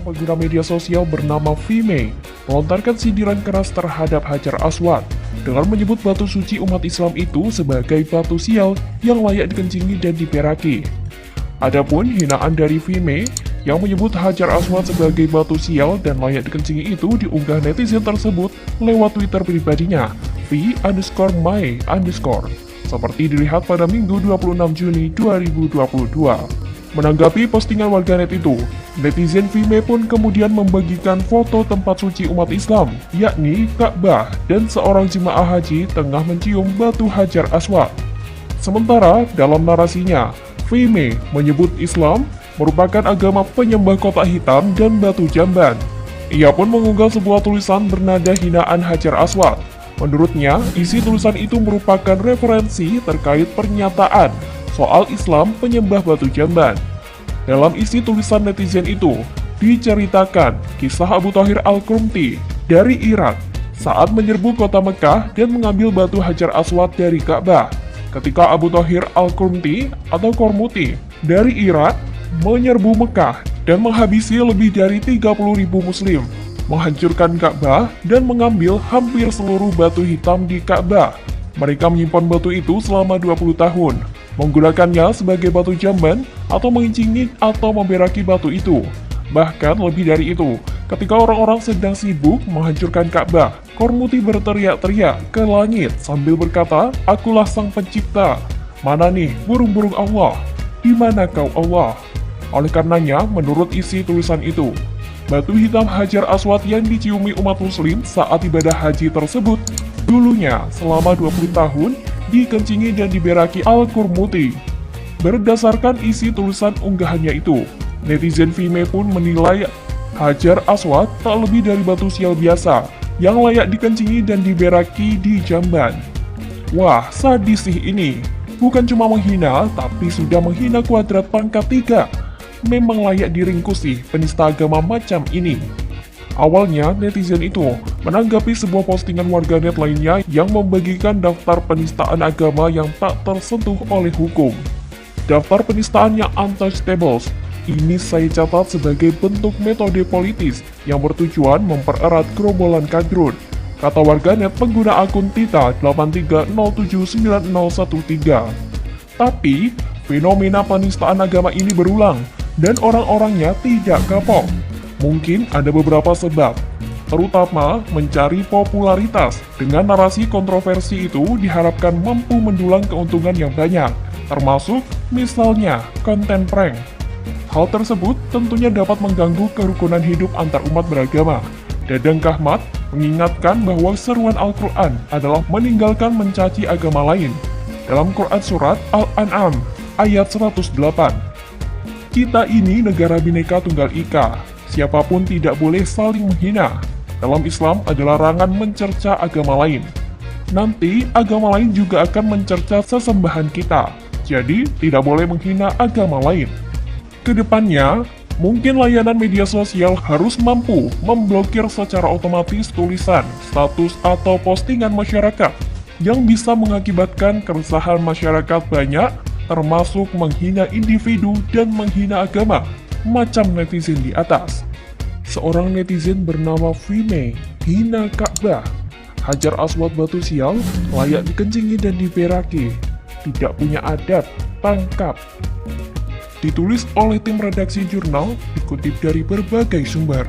seorang pengguna media sosial bernama Vime melontarkan sindiran keras terhadap Hajar Aswad dengan menyebut batu suci umat Islam itu sebagai batu sial yang layak dikencingi dan diperaki. Adapun hinaan dari Vime yang menyebut Hajar Aswad sebagai batu sial dan layak dikencingi itu diunggah netizen tersebut lewat Twitter pribadinya v_my_, seperti dilihat pada Minggu 26 Juni 2022. Menanggapi postingan warganet itu, netizen Vime pun kemudian membagikan foto tempat suci umat Islam, yakni Ka'bah, dan seorang jemaah haji tengah mencium batu Hajar Aswad. Sementara dalam narasinya, Vime menyebut Islam merupakan agama penyembah kotak hitam dan batu jamban. Ia pun mengunggah sebuah tulisan bernada hinaan Hajar Aswad. Menurutnya, isi tulisan itu merupakan referensi terkait pernyataan soal Islam penyembah batu jamban. Dalam isi tulisan netizen itu, diceritakan kisah Abu Thahir Al-Qurmuti dari Irak saat menyerbu kota Mekah dan mengambil batu Hajar Aswad dari Ka'bah. Ketika Abu Thahir Al-Qurmuti atau Qormuti dari Irak menyerbu Mekah dan menghabisi lebih dari 30.000 muslim, menghancurkan Ka'bah dan mengambil hampir seluruh batu hitam di Ka'bah. Mereka menyimpan batu itu selama 20 tahun, menggunakannya sebagai batu jamban atau mengincingi atau memberaki batu itu. Bahkan lebih dari itu, ketika orang-orang sedang sibuk menghancurkan Ka'bah, Qormuti berteriak-teriak ke langit sambil berkata, "Akulah sang pencipta. Mana nih burung-burung Allah? Di mana kau Allah?" Oleh karenanya, menurut isi tulisan itu, batu hitam Hajar Aswad yang diciumi umat muslim saat ibadah haji tersebut dulunya selama 20 tahun dikencingi dan diberaki Al-Qurmuti. Berdasarkan isi tulisan unggahannya itu, netizen Vime pun menilai Hajar Aswad tak lebih dari batu sial biasa yang layak dikencingi dan diberaki di jamban. Wah, sadis sih ini. Bukan cuma menghina, tapi sudah menghina kuadrat pangkat 3. Memang layak diringkus sih penista agama macam ini. Awalnya, netizen itu menanggapi sebuah postingan warganet lainnya yang membagikan daftar penistaan agama yang tak tersentuh oleh hukum. Daftar penistaan yang untouchables ini saya catat sebagai bentuk metode politis yang bertujuan mempererat gerombolan kadrun, kata warganet pengguna akun Tita 83079013. Tapi, fenomena penistaan agama ini berulang dan orang-orangnya tidak kapok. Mungkin ada beberapa sebab, terutama mencari popularitas. Dengan narasi kontroversi itu diharapkan mampu mendulang keuntungan yang banyak, termasuk misalnya konten prank. Hal tersebut tentunya dapat mengganggu kerukunan hidup antar umat beragama. Dadang Kahmat mengingatkan bahwa seruan Al-Quran adalah meninggalkan mencaci agama lain. Dalam Quran Surat Al-An'am ayat 108, "Kita ini negara Bhinneka Tunggal Ika. Siapapun tidak boleh saling menghina. Dalam Islam ada larangan mencerca agama lain. Nanti agama lain juga akan mencerca sesembahan kita. Jadi tidak boleh menghina agama lain." Kedepannya, mungkin layanan media sosial harus mampu memblokir secara otomatis tulisan, status, atau postingan masyarakat yang bisa mengakibatkan keresahan masyarakat banyak, termasuk menghina individu dan menghina agama, macam netizen di atas. Seorang netizen bernama Vime hina Ka'bah. Hajar Aswad batu sial, layak dikencingi dan diberaki. Tidak punya adab, tangkap. Ditulis oleh tim redaksi jurnal, dikutip dari berbagai sumber.